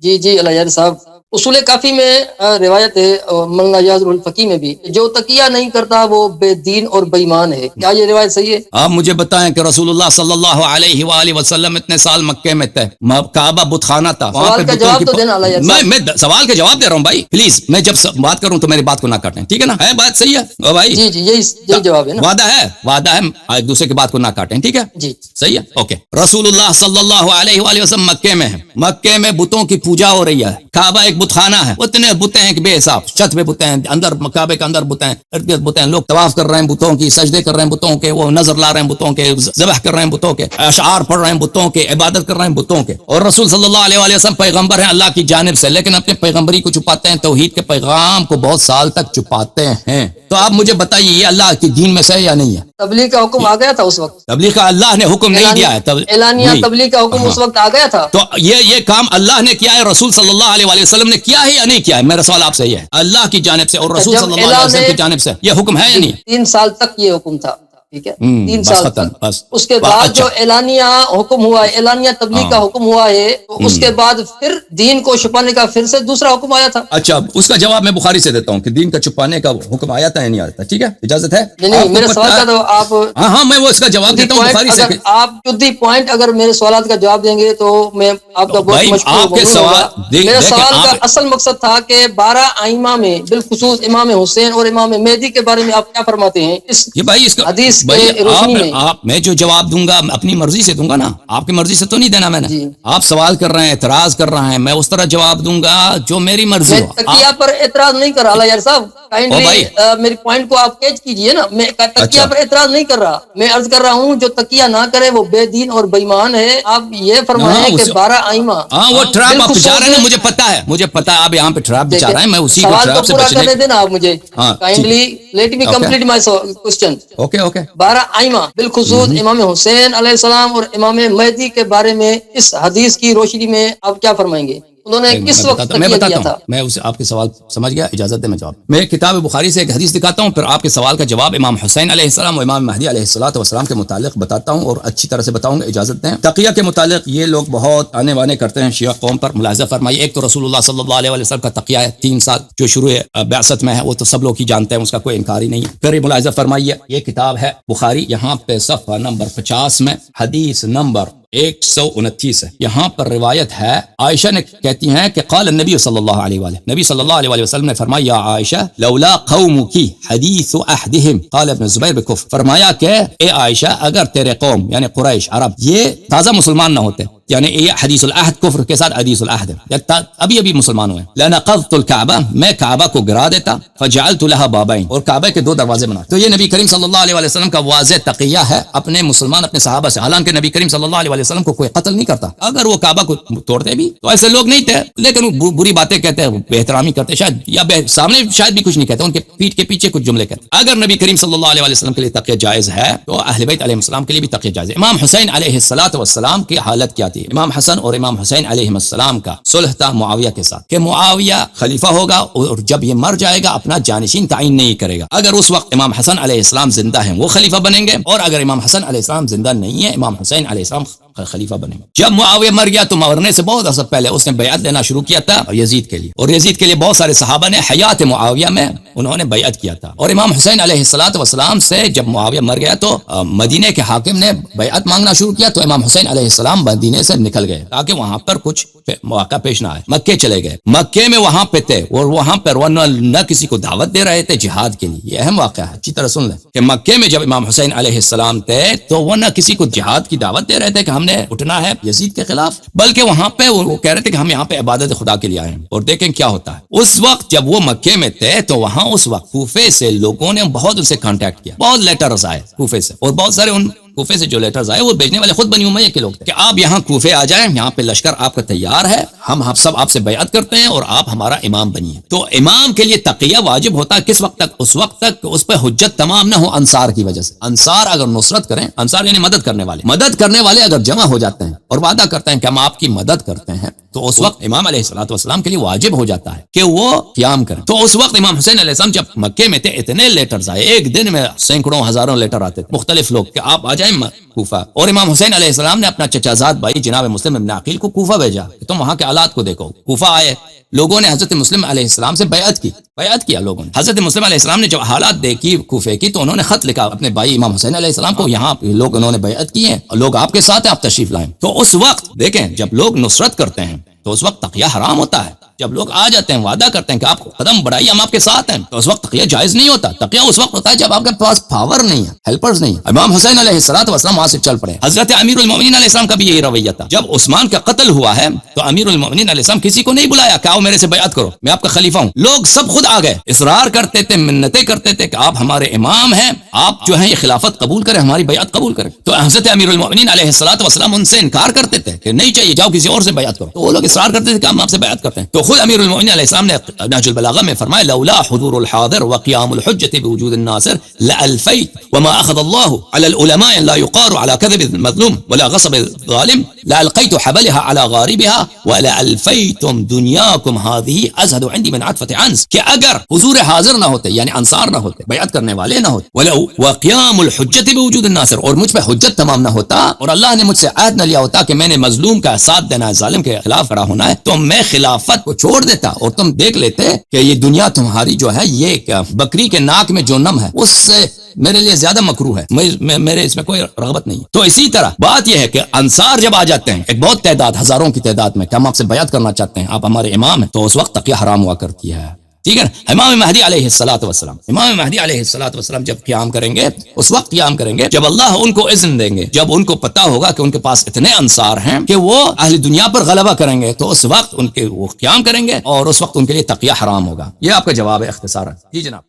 جی جی الحجر صاحب، اصول کافی میں روایت ہے مولانا یاض الفقی میں بھی، جو تقیہ نہیں کرتا وہ بے دین اور بے ایمان ہے. کیا یہ روایت صحیح ہے؟ آپ مجھے بتائیں کہ رسول اللہ صلی اللہ علیہ وآلہ وسلم اتنے سال مکے میں تھے، کعبہ بت خانہ تھا، وہاں پہ سوال کا بتوں جواب کی تو دینا الحجر صاحب. میں سوال کا جواب دے رہا ہوں بھائی، پلیز میں جب بات کروں تو میری بات کو نہ کاٹیں، ٹھیک ہے نا؟ ہے بات صحیح ہے او بھائی؟ جی جی یہی جواب ہے نا. وعدہ ہے ایک دوسرے کی بات کو نہ کاٹیں، ٹھیک ہے؟ جی صحیح ہے، اوکے. رسول اللہ صلی اللہ علیہ وآلہ وسلم مکے میں ہیں، مکے میں بتوں کی پوجا ہو رہی ہے، کعبہ ایک بت خانہ ہے، اتنے بتیں ہیں کہ بے حساب، چھت پہ بتیں ہیں، اندر کعبے کے اندر بتیں ہیں، ارد گرد بتیں ہیں، لوگ طواف کر رہے ہیں بتوں کی، سجدے کر رہے ہیں بتوں کے، وہ نظر لا رہے ہیں بتوں کے، ذبح کر رہے ہیں بتوں کے، اشعار پڑھ رہے ہیں بتوں کے، عبادت کر رہے ہیں بتوں کے. اور رسول صلی اللہ علیہ وآلہ وسلم پیغمبر ہیں اللہ کی جانب سے، لیکن اپنے پیغمبری کو چھپاتے ہیں، توحید کے پیغام کو بہت سال تک چھپاتے ہیں. تو آپ مجھے بتائیے یہ اللہ کی دین میں سے ہے یا نہیں ہے؟ تبلیغ کا حکم آ گیا تھا اس وقت، تبلیغ کا اللہ نے حکم نہیں دیا ہے، اعلانیہ تبلیغ کا حکم اس وقت آ گیا تھا. تو یہ کام اللہ نے کیا ہے، رسول صلی اللہ علیہ وآلہ وسلم نے کیا ہے یا نہیں کیا ہے؟ میرا سوال آپ سے یہ ہے، اللہ کی جانب سے اور رسول صلی اللہ علیہ وسلم کی جانب سے یہ حکم ہے یا نہیں؟ 3 سال تک یہ حکم تھا، ٹھیک ہے، 3 سال ختم تک. بس. اس کے بعد جو اعلانیہ حکم ہوا ہے، اعلانیہ تبلیغ کا حکم ہوا ہے، تو اس کے بعد پھر دین کو چھپانے کا پھر سے دوسرا حکم آیا تھا. اچھا، اس کا جواب میں بخاری سے دیتا ہوں کہ دین کا چھپانے کا حکم آیا تھا یا نہیں آیا تھا، ٹھیک ہے؟ اجازت ہے؟ نہیں میرے سوال کا تو آپ ہاں میں وہ اس کا جواب دیتا ہوں بخاری سے. آپ جدی پوائنٹ اگر میرے سوالات کا جواب دیں گے تو میں آپ کا بہت مشکور ہوگا. میرے سوال کا اصل مقصد تھا کہ 12 ائمہ میں بالخصوص امام حسین اور امام مہدی کے بارے میں آپ کیا فرماتے ہیں اس حدیث کے روشنی میں؟ میں جو جواب دوں گا اپنی مرضی سے دوں گا نا، آپ کی مرضی سے تو نہیں دینا میں نے. آپ سوال کر رہے ہیں، اعتراض کر رہے ہیں، میں اس طرح جواب دوں گا جو میری مرضی ہو. تقیہ پر اعتراض نہیں کر رہا یار صاحب، کائنڈلی میری پوائنٹ کو آپ کیچ کیجئے نا. میں تقیہ پر اعتراض نہیں کر رہا، میں عرض کر رہا ہوں جو تقیہ نہ کرے وہ بے دین اور بے ایمان ہے. آپ یہ فرمائیں کہ 12 ائمہ، وہ ٹرپ آپ بچا رہے ہیں، مجھے پتا ہے آپ یہاں پہ ٹرپ بچا رہے ہیں، میں اسی کو ٹرپ سے پورا بچنے کرنے دینا آپ مجھے. Kindly let me complete my question. Okay 12 ائمہ بالخصوص امام حسین علیہ السلام اور امام مہدی کے بارے میں اس حدیث کی روشنی میں آپ کیا فرمائیں گے؟ انہوں نے کس وقت تقیہ کیا تھا؟ میں اسے آپ کے سوال سمجھ گیا، اجازت دے میں جواب. میں کتاب بخاری سے ایک حدیث دکھاتا ہوں، پھر آپ کے سوال کا جواب امام حسین علیہ السلام اور امام مہدی علیہ السلام کے متعلق بتاتا ہوں، اور اچھی طرح سے بتاؤں گا، اجازت دیں. تقیہ کے متعلق یہ لوگ بہت آنے وانے کرتے ہیں شیعہ قوم پر، ملاحظہ فرمائیے. ایک تو رسول اللہ صلی اللہ علیہ وسلم کا تقیہ ہے 3 سال جو شروع بعثت میں ہے، وہ تو سب لوگ ہی جانتے ہیں، اس کا کوئی انکار ہی نہیں ہے. پھر ملاحظہ فرمائیے، یہ کتاب ہے بخاری، یہاں پہ صفحہ نمبر 50 میں حدیث نمبر 129 ہے. یہاں پر روایت ہے، عائشہ نے کہتی ہیں کہ قال النبی صلی اللہ علیہ وآلہ، نبی صلی اللہ علیہ وسلم نے فرمایا، یا عائشہ لولا قومک حدیث احدہم قال ابن زبیر بکفر. فرمایا کہ اے عائشہ اگر تیرے قوم یعنی قریش عرب یہ تازہ مسلمان نہ ہوتے، یعنی یہ حدیث العہد کفر کے ساتھ حدیث العہد ابھی مسلمان ہوئے، لنقضت الکعبہ، میں کعبہ کو گرا دیتا، فجعلت لها بابین، اور کعبہ کے 2 دروازے بنا. تو یہ نبی کریم صلی اللہ علیہ وسلم کا واضح تقیہ ہے اپنے مسلمان اپنے صحابہ سے. حالانکہ نبی کریم صلی اللہ علیہ وسلم کو کوئی قتل نہیں کرتا، اگر وہ کعبہ کو توڑتے بھی تو ایسے لوگ نہیں تھے، لیکن وہ بری باتیں کہتے ہیں، بے احترامی کرتے شاید، یا سامنے شاید بھی کچھ نہیں کہتے، ان کے پیٹھ کے پیچھے کچھ جملے کہتے. اگر نبی کریم صلی اللہ علیہ وسلم کے لیے تقیہ جائز ہے تو اہل بیت علیہ السلام کے لیے بھی تقیہ جائز ہے. امام حسین علیہ السلام کی حالت کیا تھی؟ امام حسن اور امام حسین علیہ السلام کا صلح تھا معاویہ کے ساتھ کہ معاویہ خلیفہ ہوگا اور جب یہ مر جائے گا اپنا جانشین تعین نہیں کرے گا. اگر اس وقت امام حسن علیہ السلام زندہ ہیں وہ خلیفہ بنیں گے، اور اگر امام حسن علیہ السلام زندہ نہیں ہے امام حسین علیہ السلام خلیفہ بنے گا. جب معاویہ مر گیا تو مرنے سے بہت عرصہ پہلے اس نے بیعت لینا شروع کیا تھا یزید کے لیے، اور یزید کے لیے بہت سارے صحابہ نے حیات معاویہ میں انہوں نے بیعت کیا تھا. اور امام حسین علیہ السلام سے جب معاویہ مر گیا تو مدینے کے حاکم نے بیعت مانگنا شروع کیا، تو امام حسین علیہ السلام مدینے سے نکل گئے تاکہ وہاں پر کچھ مواقع پیش نہ آئے. مکے چلے گئے، مکے میں وہاں پہ تھے، اور وہاں پر وہ نہ کسی کو دعوت دے رہے تھے جہاد کے لیے. یہ اہم واقعہ ہے، اچھی طرح سن لیں کہ مکے میں جب امام حسین علیہ السلام تھے تو وہ نہ کسی کو جہاد کی دعوت دے رہے تھے کہ ہم نے اٹھنا ہے یزید کے خلاف، بلکہ وہاں پہ وہ کہہ رہے تھے کہ ہم یہاں پہ عبادت خدا کے لیے آئے ہیں. اور دیکھیں کیا ہوتا ہے، اس وقت جب وہ مکے میں تھے تو وہاں اس وقت کوفے سے لوگوں نے بہت ان سے کانٹیکٹ کیا، بہت لیٹرز آئے کوفے سے، اور بہت سارے ان کوفے سے جو لیٹرز آئے وہ بھیجنے والے خود بنی امیہ کے لوگ تھے کہ آپ یہاں کوفے آ جائیں، یہاں پہ لشکر آپ کا تیار ہے، ہم سب آپ سے بیعت کرتے ہیں اور آپ ہمارا امام بنیے. تو امام کے لیے تقیہ واجب ہوتا ہے کس وقت تک؟ اس وقت تک اس پہ حجت تمام نہ ہو انصار کی وجہ سے. انصار اگر نصرت کریں، انصار یعنی مدد کرنے والے اگر جمع ہو جاتے ہیں اور وعدہ کرتے ہیں کہ ہم آپ کی مدد کرتے ہیں، تو اس وقت امام علیہ السلام کے لیے واجب ہو جاتا ہے کہ وہ قیام کریں. تو اس وقت امام حسین علیہ السلام جب مکے میں تھے اتنے لیٹرز آئے، ایک دن میں سینکڑوں ہزاروں لیٹر آتے تھے مختلف لوگ کہ آپ آ جائیں ہیں کوفہ، اور امام حسین علیہ السلام نے اپنا چچا زاد بھائی جناب مسلم ابن عقیل کو کوفہ بھیجا کہ تم وہاں کے حالات کو دیکھو۔ کوفہ آئے، لوگوں نے حضرت مسلم علیہ السلام سے بیعت کیا لوگوں نے۔ حضرت مسلم علیہ السلام نے جب حالات دیکھی کوفے کی تو انہوں نے خط لکھا اپنے بھائی امام حسین علیہ السلام کو، یہاں لوگ انہوں نے بیعت کی ہے اور لوگ آپ کے ساتھ ہیں، آپ تشریف لائیں۔ تو اس وقت دیکھیں جب لوگ نصرت کرتے ہیں تو اس وقت تقیہ حرام ہوتا ہے۔ جب لوگ آ جاتے ہیں وعدہ کرتے ہیں کہ آپ قدم بڑھائیے ہم آپ کے ساتھ ہیں، تو اس وقت تقیہ جائز نہیں ہوتا۔ تقیہ اس وقت ہوتا ہے جب آپ کے پاس پاور نہیں ہے، ہیلپرز نہیں ہے۔ امام حسین علیہ السلام وہاں سے چل پڑے۔ حضرت امیر المومنین علیہ السلام کا بھی یہی رویہ تھا۔ جب عثمان کا قتل ہوا ہے تو امیر المومنین علیہ السلام کسی کو نہیں بلایا کہ آؤ میرے سے بیعت کرو، میں آپ کا خلیفہ ہوں۔ لوگ سب خود آ گئے، اصرار کرتے تھے، منتیں کرتے تھے کہ آپ ہمارے امام ہیں، آپ جو ہیں یہ خلافت قبول کریں، ہماری بیعت قبول کریں۔ تو حضرت امیر المومنین علیہ السلام ان سے انکار کرتے تھے کہ نہیں چاہیے، جاؤ کسی اور سے بیعت کرو۔ تو وہ لوگ اصرار کرتے تھے کہ ہم آپ سے بیعت کرتے ہیں۔ تو خود امیر المومنین علیہ السلام نے نہج البلاغہ میں فرمایا لولا حضور الحاضر وقیام الحجة بوجود الناصر لألفيت وما أخذ الله على العلماء لا يقار على كذب المظلوم ولا غصب الظالم لألقيت حبلها على غاربها ولألفيتم دنياكم هذه أزهد عندي من عطفة عنز کہ اگر حضور حاضر نہ ہوتے یعنی انصار نہ ہوتے، بیعت کرنے والے نہ ہوتے، ولو وقیام الحجة بوجود الناصر اور مجھ پہ حجت تمام نہ ہوتا اور اللہ نے مجھ سے عہد نہ لیا ہوتا کہ میں نے مظلوم کا ساتھ دینا ہے، ظالم کے خلاف کھڑا ہونا ہے، تو میں خلافت کو چھوڑ دیتا اور تم دیکھ لیتے کہ یہ دنیا تمہاری جو ہے یہ بکری کے ناک میں جو نم ہے اس سے میرے لیے زیادہ مکروہ ہے، میرے اس میں کوئی رغبت نہیں۔ تو اسی طرح بات یہ ہے کہ انصار جب آ جاتے ہیں ایک بہت تعداد، ہزاروں کی تعداد میں کہ ہم آپ سے بیعت کرنا چاہتے ہیں، آپ ہمارے امام ہیں، تو اس وقت تقیہ حرام ہوا کرتی ہے۔ ٹھیک ہے نا؟ امام مہدی علیہ السلام جب قیام کریں گے اس وقت قیام کریں گے جب اللہ ان کو اذن دیں گے، جب ان کو پتا ہوگا کہ ان کے پاس اتنے انصار ہیں کہ وہ اہل دنیا پر غلبہ کریں گے، تو اس وقت ان کے وہ قیام کریں گے اور اس وقت ان کے لیے تقیہ حرام ہوگا۔ یہ آپ کا جواب ہے اختصارا۔ جی جناب۔